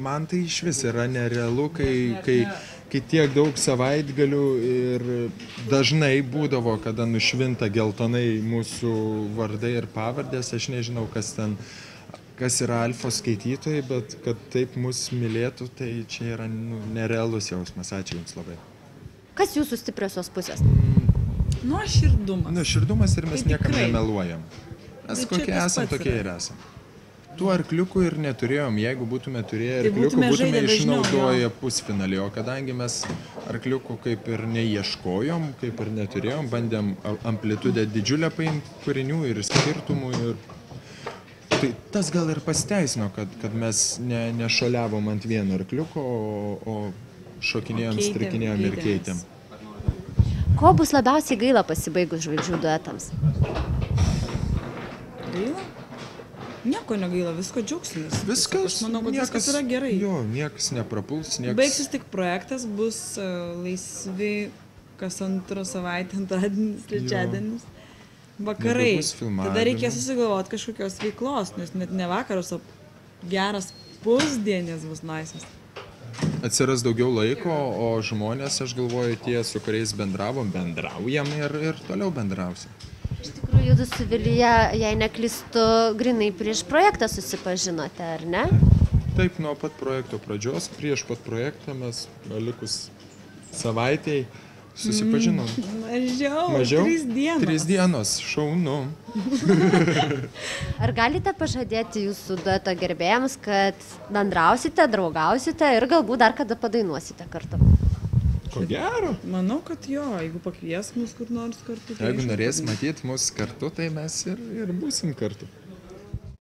Man tai iš vis yra nerealu, kai tiek daug savaitgalių ir dažnai būdavo, kada nušvinta geltonai mūsų vardai ir pavardės. Aš nežinau, kas yra alfos skaitytojai, bet kad taip mus mylėtų, tai čia yra nerealus jausmas. Ačiū Jums labai. Kas Jūsų stipriosios pusės? Nuoširdumas. Nuoširdumas ir mes Tai niekam tikrai. nemeluojam. Mes kokie esam, tokie ir esam. Tų arkliukų ir neturėjom. Jeigu būtume turėję Tai arkliukų, būtume būtume žaidę dažniau, išnaudoję pusfinalį. O kadangi mes arkliukų kaip ir neieškojom, kaip ir neturėjom, bandėm amplitudę didžiulę paimti kūrinių ir skirtumų. Tai tas gal ir pasiteisino, kad mes nešoliavom ant vieno arkliuko, o šokinėjom, strikinėjom ir keitėm. Ko bus labiausiai gaila pasibaigus žvaigždžių duetams? Gaila? Nieko negaila, visko džiaugsimės. Viskas, Aš manau, kad viskas yra gerai. Jo, niekas neprapuls, niekas... Baigsis tik projektas, bus laisvi kas antrą savaitę, antradienis, trečiadienis. Vakarai. Nebebus filmavimų. Tada reikės susigalvoti kažkokios veiklos, nes net ne vakaras, o geras pusdienis bus laisvas. Atsiras daugiau laiko, o žmonės, aš galvoju, tie, su kuriais bendraujam ir toliau bendrausim. Iš tikrųjų, Judu su Vilija, jei neklystu, grinai prieš projektą susipažinote, ar ne? Taip, nuo pat projekto pradžios, prieš pat projektą mes likus savaitėj susipažinom. Mažiau? 3 dienos. 3 dienos, šaunu. Ar galite pažadėti Jūsų dueto gerbėjams, kad bendrausite, draugausite ir galbūt dar kada padainuosite kartu? Ko gero. Manau, kad jo, jeigu pakvies mus kur nors kartu. Tai Jeigu aišku, norės padainuosim. matyti mus kartu, tai mes ir būsim kartu.